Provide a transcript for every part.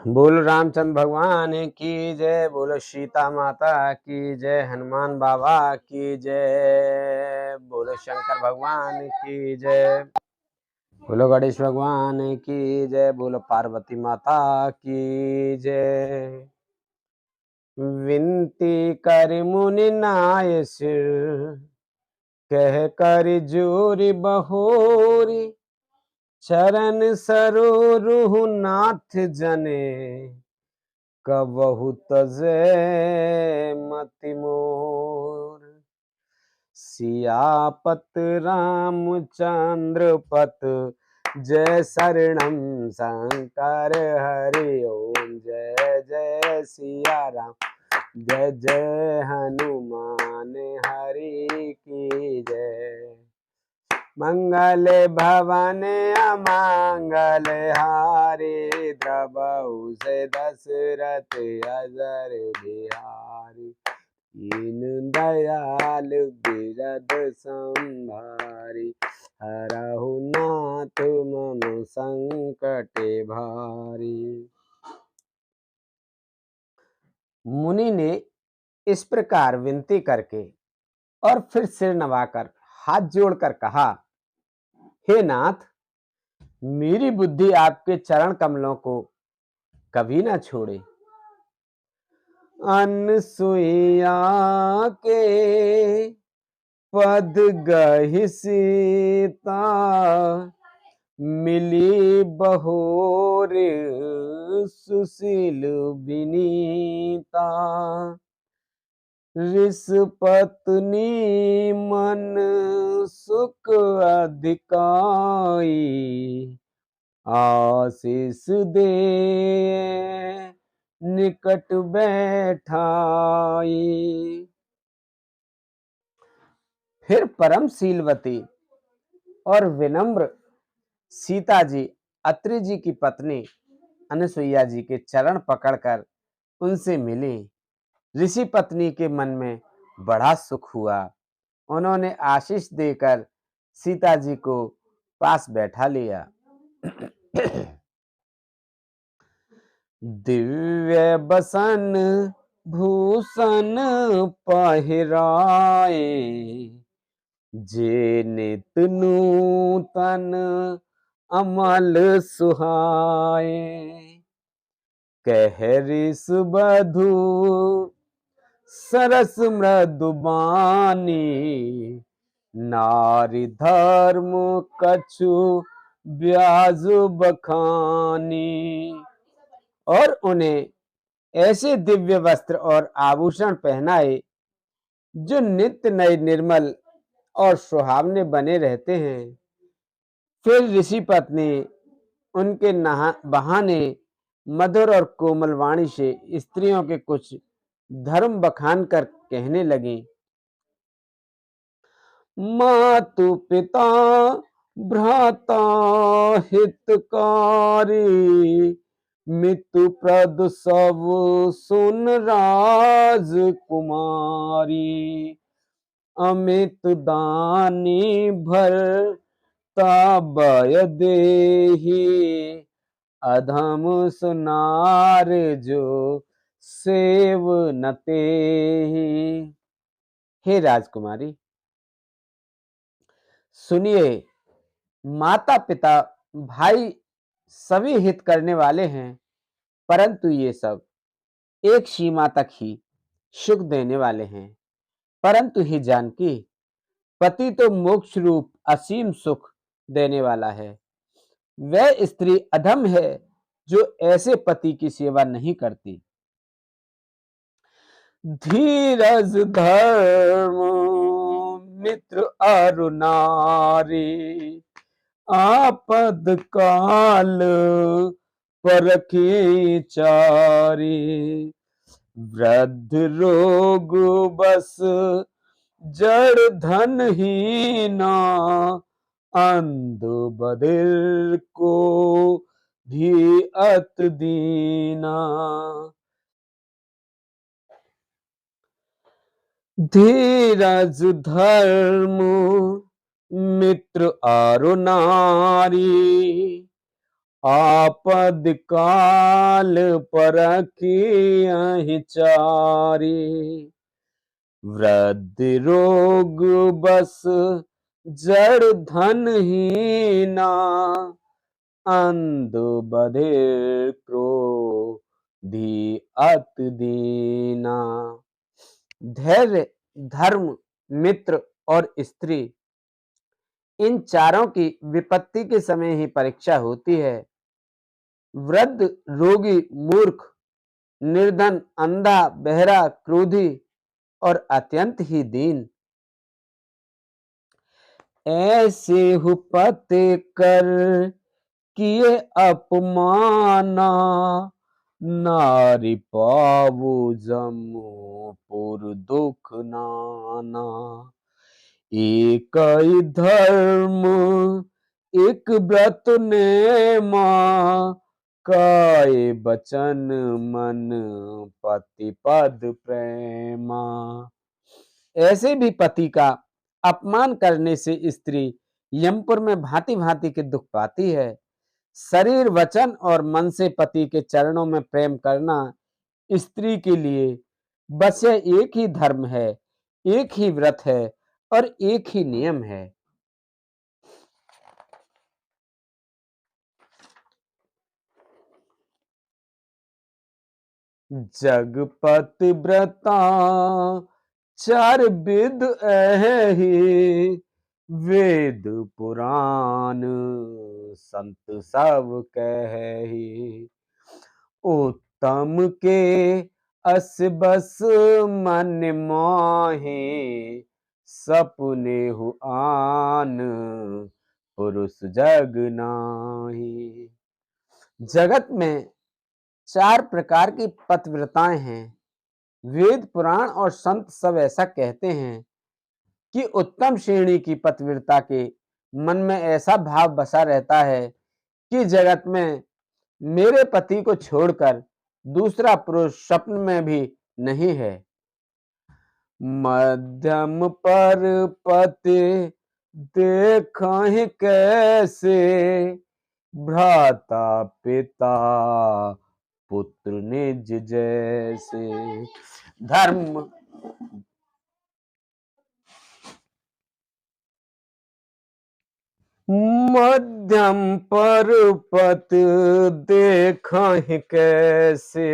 बोलो रामचंद्र भगवान की जय, बोलो सीता माता की जय, हनुमान बाबा की जय, बोलो शंकर भगवान की जय, बोलो गणेश भगवान की जय, बोलो पार्वती माता की जय। विनती कर मुनि नाय सिर, कह कर जोरी बहोरी, चरण सरोरुह नाथ जने, कबहु तजै मति मोर। सियापत रामचंद्र पत, जय शरणम शंकर हरि ओम। जय जय सिया राम, जय जय हनुमान हरि की जय। मंगल भवन अमंगल हारी, द्रवहु से दशरथ अजर बिहारी। दीन दयाल बिरद संभारी, हरहु नाथ मम संकट भारी। मुनि ने इस प्रकार विनती करके और फिर सिर नवाकर हाथ जोड़कर कहा, हे नाथ, मेरी बुद्धि आपके चरण कमलों को कभी ना छोड़े। अनसुईया के पद गहि सीता, मिली बहोर सुशील विनीता। ऋष पत्नी मन सुख अधिकाई, आशीष दे निकट बैठाई। फिर परम शीलवती और विनम्र सीता जी अत्रि जी की पत्नी अनसुईया जी के चरण पकड़कर उनसे मिली। ऋषि पत्नी के मन में बड़ा सुख हुआ। उन्होंने आशीष देकर सीता जी को पास बैठा लिया। दिव्य बसन भूषण पहिराए, जे नित नूतन अमल सुहाए। कह ऋष बधू सरस मृदुबानी, नारी धर्म कछु ब्याज बखानी। और उन्हें ऐसे दिव्य वस्त्र और आभूषण पहनाए जो नित्य नए निर्मल और सुहावने बने रहते हैं। फिर ऋषि पत्नी उनके बहाने मधुर और कोमल वाणी से स्त्रियों के कुछ धर्म बखान कर कहने लगी, मातु पिता भ्राता हितकारी, मितु प्रद सब सुन राजकुमारी। अमित दानी भरता बय देहि, अधम सुनार जो सेव न तेहि। हे राजकुमारी, सुनिए, माता पिता भाई सभी हित करने वाले हैं, परंतु ये सब एक सीमा तक ही सुख देने वाले हैं। परंतु ही जानकी, पति तो मोक्ष रूप असीम सुख देने वाला है। वह स्त्री अधम है जो ऐसे पति की सेवा नहीं करती। धीरज धर्म मित्र अरु नारी, आपद काल परखी चारी। वृद्ध रोग बस जड़ धन हीना, अंध बधिर को भी अत दीना। धीरज धर्म मित्र अरु नारी, आपद काल परखियहि चारि, वृद्धि रोग बस जड़ धन हीना, अंध बधिर क्रोधी अति दीना। धैर्य, धर्म, मित्र और स्त्री, इन चारों की विपत्ति के समय ही परीक्षा होती है। वृद्ध, रोगी, मूर्ख, निर्धन, अंधा, बहरा, क्रोधी और अत्यंत ही दीन, ऐसे हुपते कर किए अपमाना, नारी पावो जमो पुर दुख नाना। एक ही धर्म एक व्रत नेमा, काय बचन मन पति पद प्रेमा। ऐसे भी पति का अपमान करने से स्त्री यमपुर में भांति भांति के दुख पाती है। शरीर, वचन और मन से पति के चरणों में प्रेम करना स्त्री के लिए बस यह एक ही धर्म है, एक ही व्रत है और एक ही नियम है। जगपति व्रता चार विद एहि, वेद पुराण संत सब कहि। उत्तम के अस बस मन मोहि, सपने हु आन पुरुष जग नाही। जगत में चार प्रकार की पतिव्रताएं हैं। वेद, पुराण और संत सब ऐसा कहते हैं कि उत्तम श्रेणी की पतिव्रता के मन में ऐसा भाव बसा रहता है कि जगत में मेरे पति को छोड़कर दूसरा पुरुष स्वप्न में भी नहीं है। मध्यम पर पति देखहि कैसे, भ्राता पिता पुत्र निज जैसे। धर्म, मध्यम पर पति देखहि कैसे,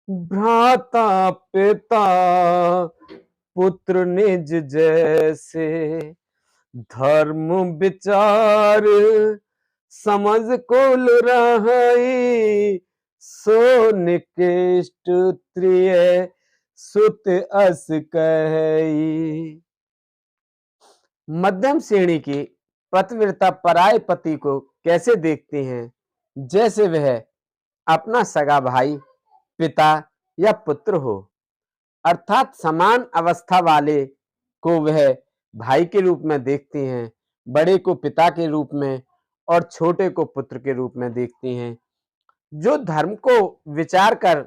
भ्राता पिता पुत्र निज जैसे। धर्म विचार समझ कुल रहई, सो निकृष्ट त्रिय सुत अस कहई। मध्यम श्रेणी की पतिव्रता पराये पति को कैसे देखती हैं? जैसे वह अपना सगा भाई, पिता या पुत्र हो, अर्थात समान अवस्था वाले को वह भाई के रूप में देखती हैं, बड़े को पिता के रूप में और छोटे को पुत्र के रूप में देखती हैं। जो धर्म को विचार कर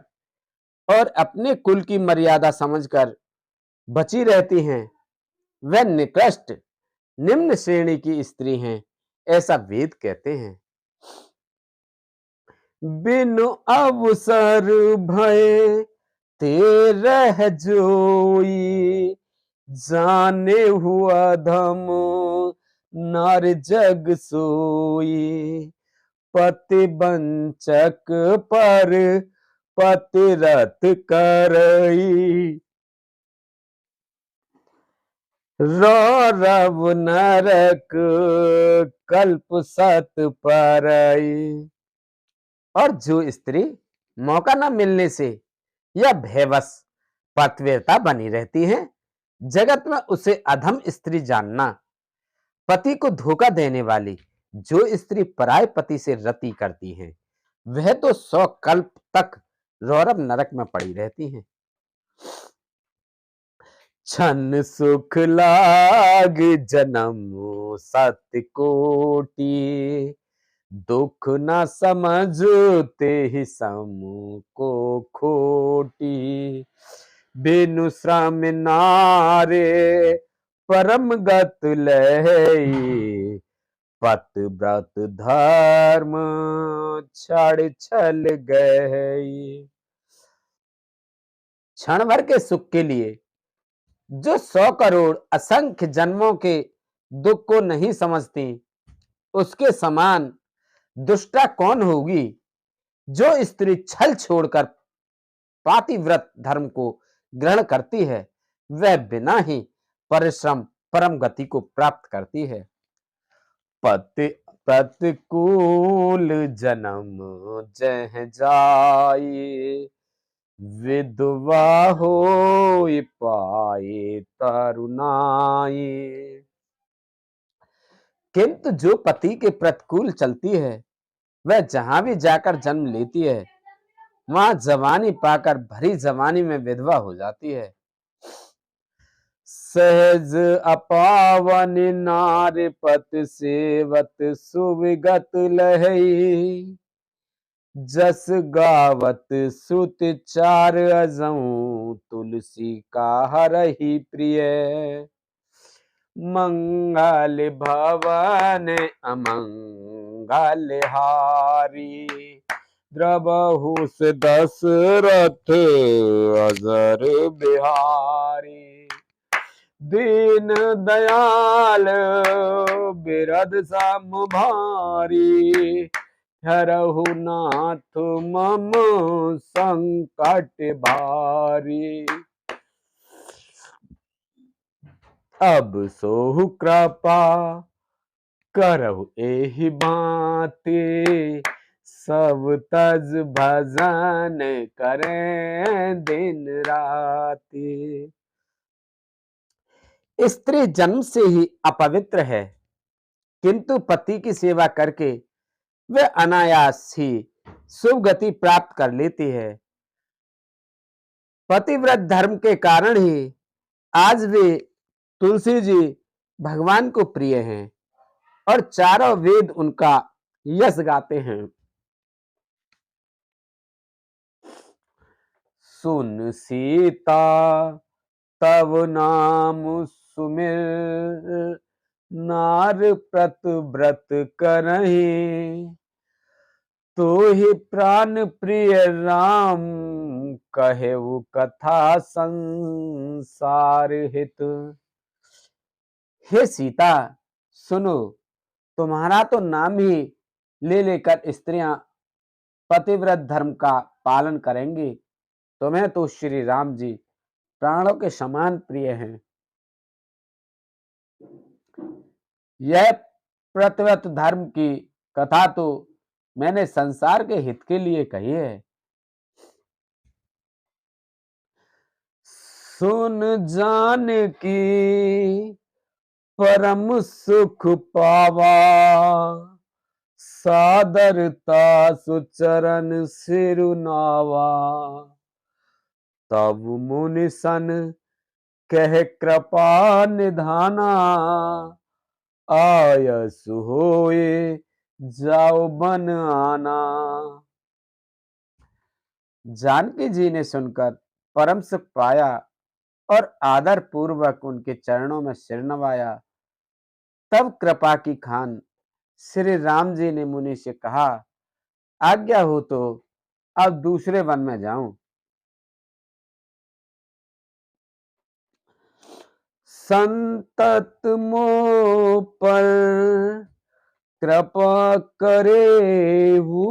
और अपने कुल की मर्यादा समझकर बची रहती हैं, वह निकृष्ट निम्न श्रेणी की स्त्री हैं, ऐसा वेद कहते हैं। बिनु अवसर भय तेरह जोई, जाने हुआ धम नार जग सोई। पति वंचक पर पतिरत करई, रौरव नरक कल्प सत परई। और जो स्त्री मौका न मिलने से या भयवश पतिव्रता बनी रहती है, जगत में उसे अधम स्त्री जानना। पति को धोखा देने वाली जो स्त्री पराय पति से रति करती है, वह तो 100 कल्प तक रौरव नरक में पड़ी रहती है। छन सुख लाग जन्म सत्य कोटि, दुख न समझते ही सम को खोटी। बिनु श्रम नारे परम गत लहई, पत व्रत धर्म छड़ छल गए। क्षण भर के सुख के लिए जो 100 करोड़ असंख्य जन्मों के दुख को नहीं समझती, उसके समान दुष्टा कौन होगी। जो स्त्री छल छोड़कर पातिव्रत धर्म को ग्रहण करती है, वह बिना ही परिश्रम परम गति को प्राप्त करती है। पति प्रतिकूल जन्म जह जाए, विधवा होई पाए तरुणाई। किंतु जो पति के प्रतिकूल चलती है, वह जहां भी जाकर जन्म लेती है, वहां जवानी पाकर भरी जवानी में विधवा हो जाती है। सहज अपावन नार पत सेवत सुविगत लहई, जस गावत सुत चार अजऊं तुलसी का हरहि प्रिय। मंगल भवन अमंगल हारी, द्रबहु से दशरथ अजर बिहारी। दीन दयाल बिरद सम भारी, हरहु नाथ मम संकट भारी। अब सोहु कृपा करहु एहि बाती, सब तज भजन करें दिन राती। स्त्री जन्म से ही अपवित्र है, किंतु पति की सेवा करके वह अनायास ही शुभ गति प्राप्त कर लेती है। पतिव्रत धर्म के कारण ही आज भी तुलसी जी भगवान को प्रिय हैं और चारों वेद उनका यश गाते हैं। सुन सीता तब नाम सुमिर, नार प्रत व्रत करहि, तो ही प्राण प्रिय राम कहेउ कथा संसार हित। हे सीता सुनो, तुम्हारा तो नाम ही ले लेकर स्त्रियां पतिव्रत धर्म का पालन करेंगी। तुम्हें तो श्री राम जी प्राणों के समान प्रिय हैं। यह प्रतिव्रत धर्म की कथा तो मैंने संसार के हित के लिए कही है। सुन जान की परम सुख पावा, सादरता सुचरण सिरुनावा। तब मुनि सन कह कृपा निधाना, आयस होए जाओ बन आना। जानकी जी ने सुनकर परम सुख पाया और आदर पूर्वक उनके चरणों में सिर नवाया। तब कृपा की खान श्री राम जी ने मुनि से कहा, आज्ञा हो तो अब दूसरे वन में जाऊं। संतत मोह पर कृपा करेहु,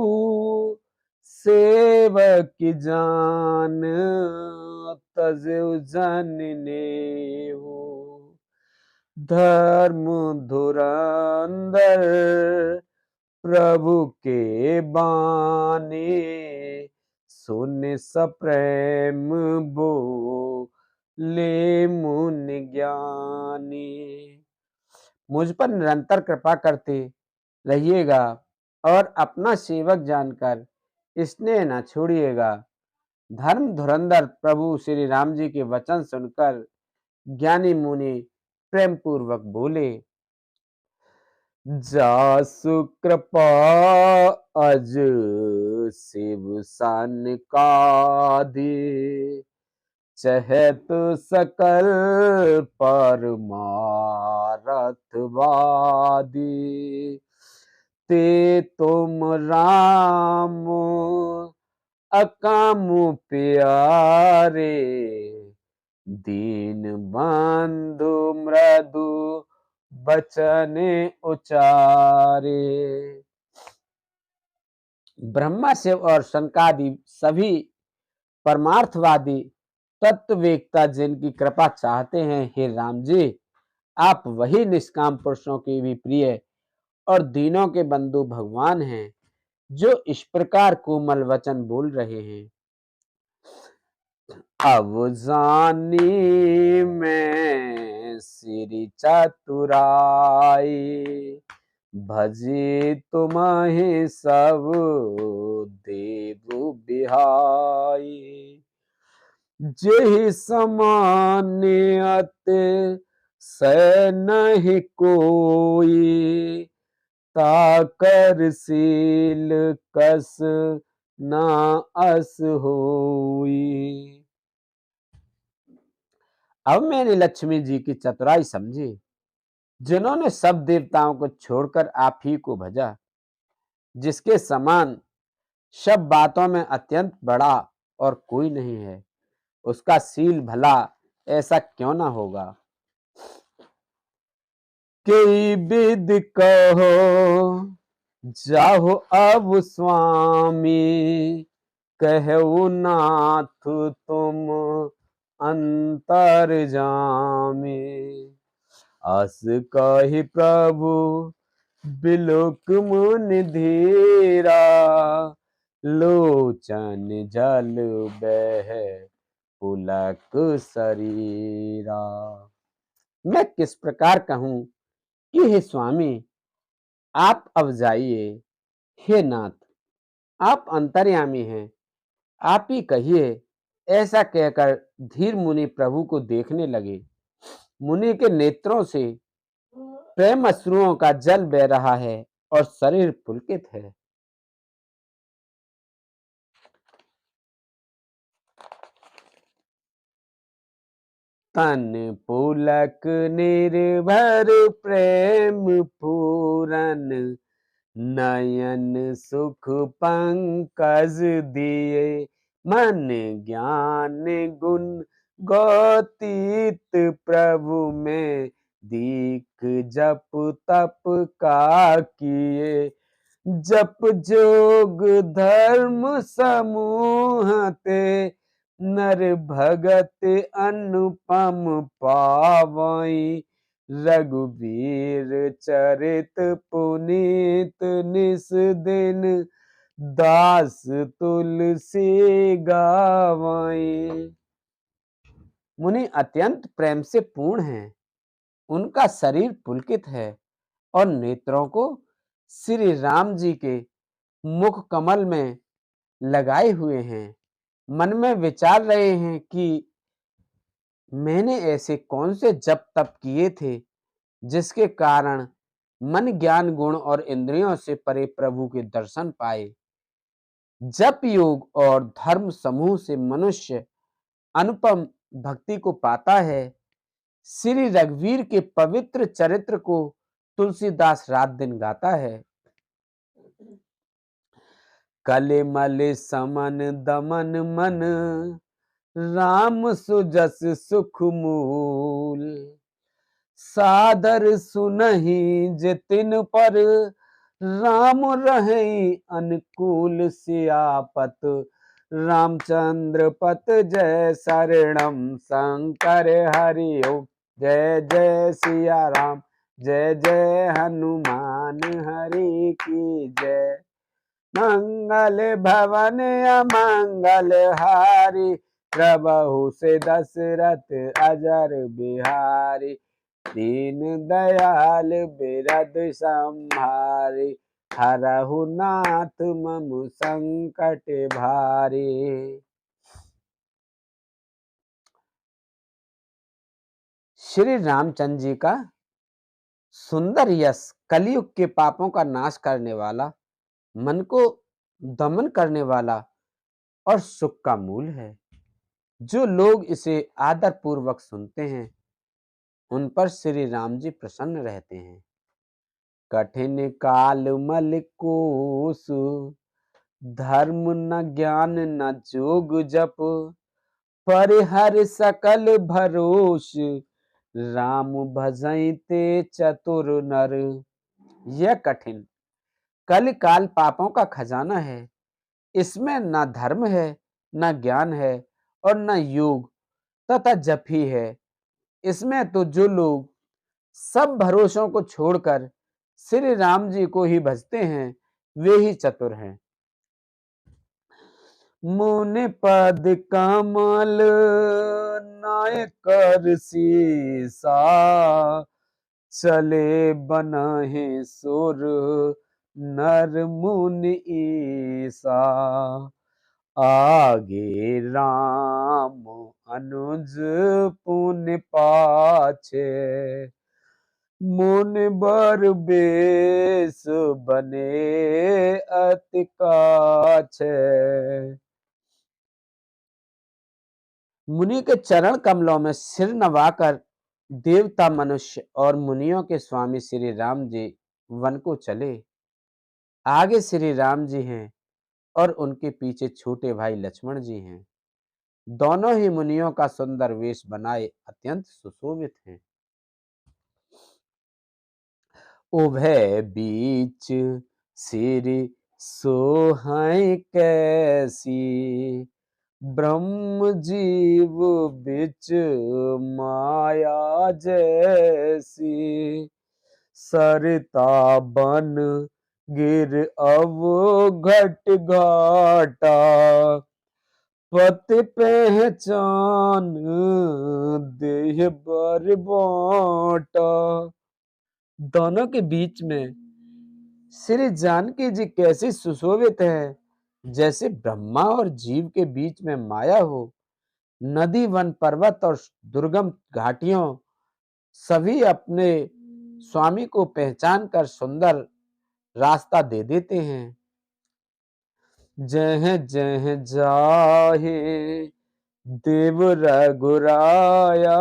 सेवक जान तजु जन नेहु। धर्म धुरंधर प्रभु के बानी, सुन सप्रेम बो ले मुनि ज्ञानी। मुझ पर निरंतर कृपा करते रहिएगा और अपना सेवक जानकर स्नेह न छोड़िएगा। धर्म धुरंधर प्रभु श्री राम जी के वचन सुनकर ज्ञानी मुनि प्रेम पूर्वक बोले, जासु कृपा अज शिव सन का दे, चहत सकल परमारथवादी, ते तुम राम अकाम प्यारे, दीन बंधु मृदु बचन उचारे। ब्रह्मा शिव और शंकादि सभी परमार्थवादी तत्ववेत्ता जिनकी कृपा चाहते हैं, हे राम जी, आप वही निष्काम पुरुषों के भी प्रिय और दीनों के बंधु भगवान हैं, जो इस प्रकार कोमल वचन बोल रहे हैं। अब जानी मैं श्री चतुराई, भजी तुम्हें सब देव बिहाई, जेहि समान अति सै नहीं कोई, ताकर शील कस ना अस होई। अब मैंने लक्ष्मी जी की चतुराई समझी, जिन्होंने सब देवताओं को छोड़कर आप ही को भजा, जिसके समान सब बातों में अत्यंत बड़ा और कोई नहीं है, उसका शील भला ऐसा क्यों ना होगा। कई विद कहो जाहो अब स्वामी, कहु नाथ तुम अंतर जामी, अस कहि प्रभु बिलोक मुनि धीरा, लोचन जल बह पुलक शरीरा। मैं किस प्रकार कहूं कि हे स्वामी आप अब जाइए, हे नाथ आप अंतर्यामी हैं, आप ही कहिए। ऐसा कहकर धीर मुनि प्रभु को देखने लगे। मुनि के नेत्रों से प्रेम अश्रुओं का जल बह रहा है और शरीर पुलकित है। तन पुलक निर्भर प्रेम पूरन, नयन सुख पंकज दिए, मन ज्ञान गुण गौतीत प्रभु में, दीख जप तप का किए, जप जोग धर्म समूह ते, नर भगत अनुपम पावई, रघुवीर चरित पुनीत निस दिन, दास तुलसी गावई। मुनि अत्यंत प्रेम से पूर्ण हैं, उनका शरीर पुलकित है और नेत्रों को श्री राम जी के मुख कमल में लगाए हुए हैं। मन में विचार रहे हैं कि मैंने ऐसे कौन से जप तप किए थे जिसके कारण मन ज्ञान गुण और इंद्रियों से परे प्रभु के दर्शन पाए। जप योग और धर्म समूह से मनुष्य अनुपम भक्ति को पाता है। श्री रघुवीर के पवित्र चरित्र को तुलसीदास रात दिन गाता है। कले मले समन दमन मन, राम सुजस सुख मूल, सादर सुनहि जतिन पर, राम रहे अनुकूल सियापत, रामचंद्र पत जय शरणम शंकर हरि ओम, जय जय सिया राम, जय जय हनुमान हरि की जय। मंगल भवन अमंगल हारी, प्रभु से दशरथ अजर बिहारी, दीन दयाल बिरद संहारी, हरहु नाथ मम संकट भारी। श्री रामचंद्र जी का सुंदर यश कलयुग के पापों का नाश करने वाला, मन को दमन करने वाला और सुख का मूल है। जो लोग इसे आदर पूर्वक सुनते हैं उन पर श्री राम जी प्रसन्न रहते हैं। कठिन काल मल कोस, धर्म न ज्ञान न जोग जप, परिहर सकल भरोस, राम भजई ते चतुर नर। यह कठिन कल काल पापों का खजाना है। इसमें न धर्म है, न ज्ञान है और न योग तथा जप ही है। इसमें तो जो लोग सब भरोसों को छोड़कर श्री राम जी को ही भजते हैं वे ही चतुर हैं। मुनि पद कमल नाय कर सीसा, चले बनहि सुर नर मुनि ईसा। आगे राम अनुज पुनि पाछे, मुनि बर बेस बने अति काछे। मुनि के चरण कमलों में सिर नवाकर देवता, मनुष्य और मुनियों के स्वामी श्री राम जी वन को चले। आगे श्री राम जी हैं और उनके पीछे छोटे भाई लक्ष्मण जी हैं। दोनों ही मुनियों का सुंदर वेश बनाए अत्यंत सुशोभित हैं। उभय बीच सिर सोहै कैसी, ब्रह्म जीव बिच माया जैसी। सरिता बन गिर अवघट घाटा, पति पहचान देह बर बाटा। दोनों के बीच में श्री जानकी जी कैसी सुशोभित है, जैसे ब्रह्मा और जीव के बीच में माया हो। नदी, वन, पर्वत और दुर्गम घाटियों सभी अपने स्वामी को पहचान कर सुंदर रास्ता दे देते हैं। जह जह जाहे देव रघुराया,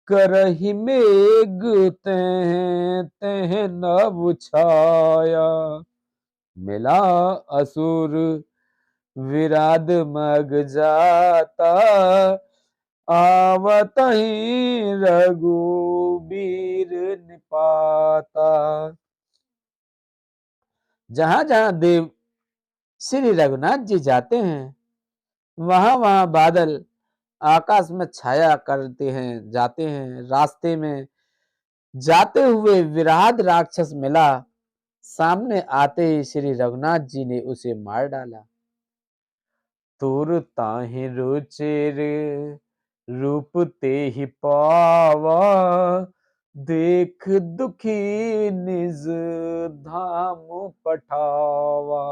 करहि मेघ तह तह नभ छाया। मिला असुर विराध मग जाता, आवत ही रघुबीर निपाता। जहां जहां देव श्री रघुनाथ जी जाते हैं वहां वहां बादल आकाश में छाया करते हैं, जाते हैं। रास्ते में जाते हुए विराट राक्षस मिला, सामने आते ही श्री रघुनाथ जी ने उसे मार डाला। तुर ताहि रुचिर रूप ते ही पावा, देख दुखी निज धाम पठावा।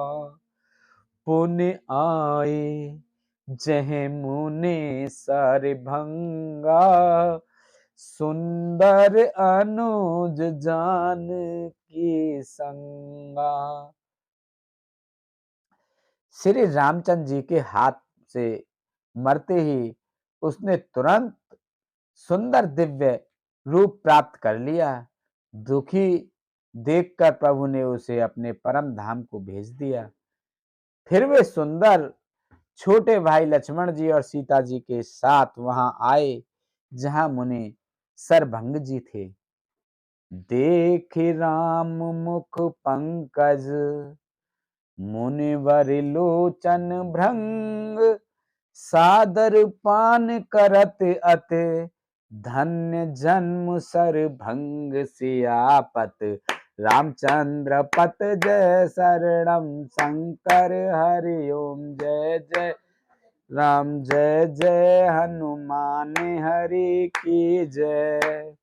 पुण्य आए जह मुनि सर भंगा, सुंदर अनुज जान की संगा। श्री रामचंद्र जी के हाथ से मरते ही उसने तुरंत सुंदर दिव्य रूप प्राप्त कर लिया। दुखी देखकर प्रभु ने उसे अपने परम धाम को भेज दिया। फिर वे सुंदर छोटे भाई लक्ष्मण जी और सीता जी के साथ वहां आए जहां मुनि सरभंग जी थे। देख राम मुख पंकज, मुनिवर लोचन भृंग। सादर पान करत अति, धन्य जन्म सरभंग सियापत। रामचंद्र पत जय शरणम शंकर हरि ओम जय जय राम जय जय हनुमान हरि की जय।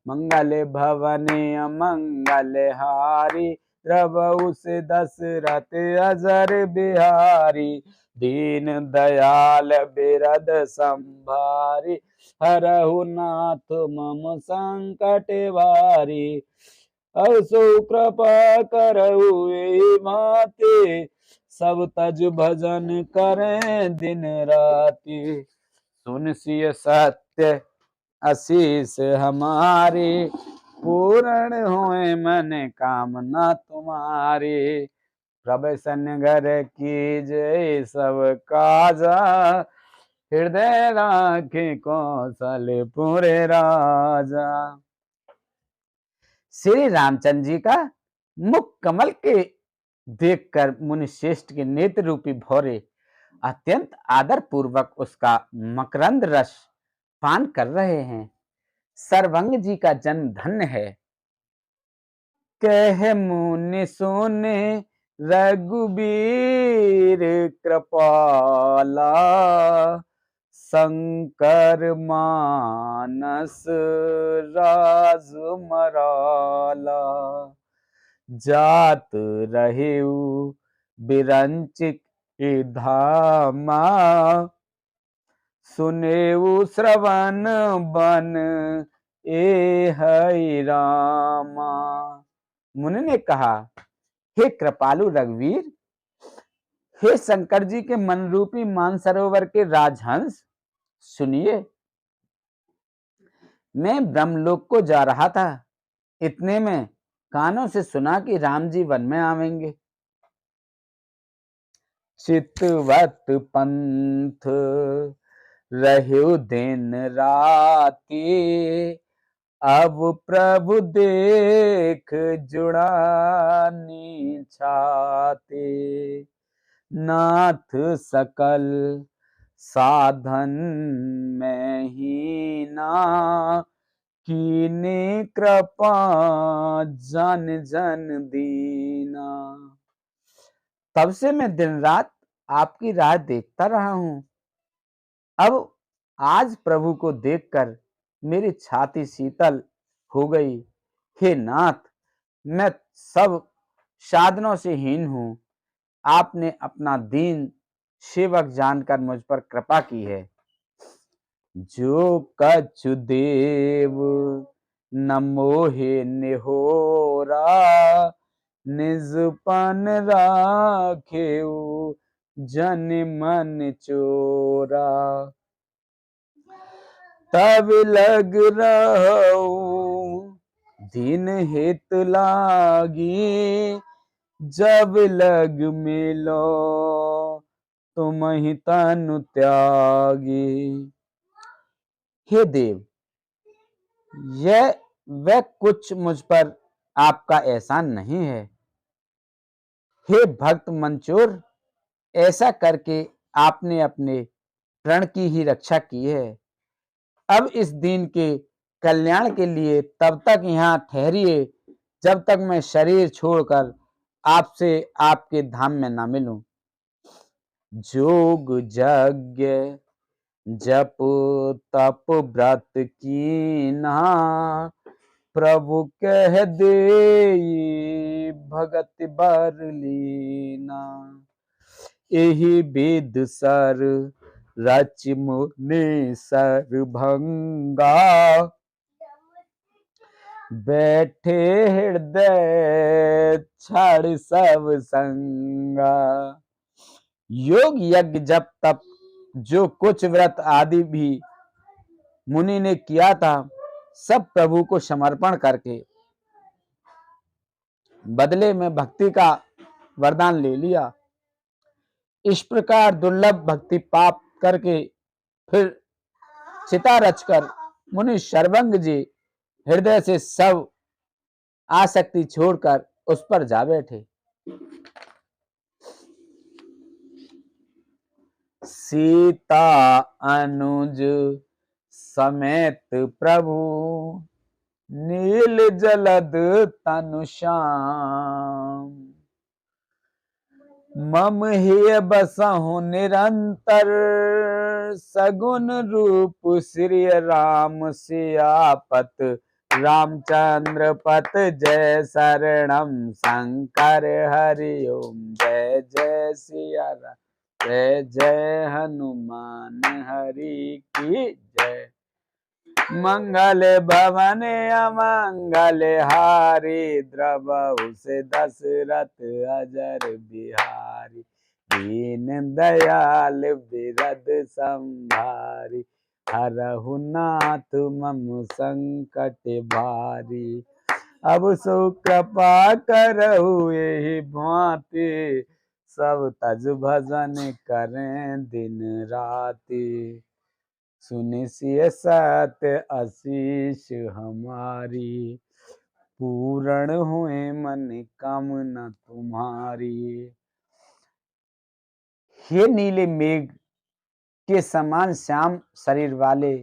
मंगल भवन मंगल हारी, प्रभु से दशरथ अजर बिहारी। दीन दयाल बिरद संभारी, हरहु नाथ मम संकट भारी। असो कृपा करहु एहि माते, सब तज भजन करें दिन राति। सुन सिय सत्य आशीष हमारी, पूर्ण होए मन कामना तुम्हारी। प्रभु घर की जय सब काजा, हृदय राखे कौशलपुर राजा। श्री रामचंद्र जी का मुख कमल के देखकर मुनि श्रेष्ठ के नेत्र रूपी भौरे अत्यंत आदर पूर्वक उसका मकरंद रस पान कर रहे हैं। सर्वंग जी का जन्म धन्य है। कह मुनि सुने रघुबीर कृपाला, शंकर मानस राजमराला। जात रहेउ बिरंचिक धामा, सुनेउ श्रवण बन ए हरि रामा। मुनि ने कहा, हे कृपालु रघुवीर, हे शंकर जी के मन रूपी मानसरोवर के राजहंस, सुनिए। मैं ब्रह्मलोक को जा रहा था, इतने में कानों से सुना कि राम जी वन में आवेंगे। चितवत पंथ रह्यो दिन राती, अब प्रभु देख जुड़ानी छाते। नाथ सकल साधन में ही ना, कीने कृपा जन जन दीना। तब से मैं दिन रात आपकी राह देखता रहा हूं। अब आज प्रभु को देखकर मेरी छाती शीतल हो गई। हे नाथ, मैं सब साधनों से हीन हूं। आपने अपना दीन सेवक जानकर मुझ पर कृपा की है। जो कछु देव न मोहे निहोरा, निजपन राखेउ जन मन चोरा। तब लग रहू दिन हित लागी, जब लग मिलो तुम ही तनु त्यागी। हे देव, यह वह कुछ मुझ पर आपका एहसान नहीं है। हे भक्त मंचोर, ऐसा करके आपने अपने प्रण की ही रक्षा की है। अब इस दीन के कल्याण के लिए तब तक यहाँ ठहरिए जब तक मैं शरीर छोड़कर आपसे आपके धाम में ना मिलूं। जोग यज्ञ जप तप व्रत कीना, प्रभु कह दे भगत बर लीना। एहि वेद सर रच मुनि सरभंगा, बैठे हृदय छाड़ सब संगा। योग यज्ञ जप तप जो कुछ व्रत आदि भी मुनि ने किया था, सब प्रभु को समर्पण करके बदले में भक्ति का वरदान ले लिया। इस प्रकार दुर्लभ भक्ति पाप करके फिर चिता रचकर मुनि सर्वंग जी हृदय से सब आसक्ति छोड़कर उस पर जा बैठे। सीता अनुज समेत प्रभु, नील जलद तनु श्याम। मम हे बसहु निरंतर, सगुन रूप श्री राम सियापत। रामचंद्र पत जय शरणम शंकर हरि ओम। जय जय सिया राम, जय जय हनुमान हरि की जय। मंगल भवन अमंगल हारी, द्रवहु से दशरथ अजर बिहारी। दीन दयाल बिरद संभारी, हरहु नाथ मम संकट भारी। अब सो कृपा करहु यही भांति, सब तज भजन करें दिन राति। सुनि सिय सत्य आशीष हमारी, पूर्ण हुए मन कामना तुम्हारी। हे नीले मेघ के समान श्याम शरीर वाले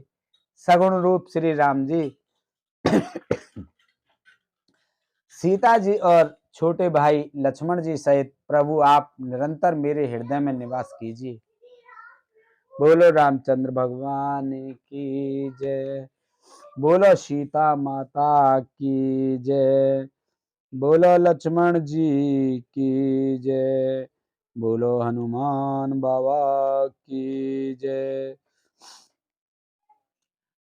सगुण रूप श्री राम जी, सीता जी और छोटे भाई लक्ष्मण जी सहित प्रभु आप निरंतर मेरे हृदय में निवास कीजिए। बोलो रामचंद्र भगवान की जय, बोलो सीता माता की जय, बोलो लक्ष्मण जी की जय, बोलो हनुमान बाबा की जय,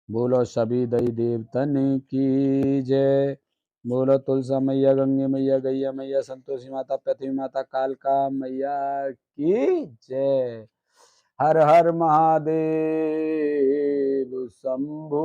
बोलो सभी देवी देवतन की जय, बोलो तुलसा मैया, गंगे मैया, गैया मैया, संतोषी माता, पृथ्वी माता, कालका मैया की जय। हर हर महादेव शंभु।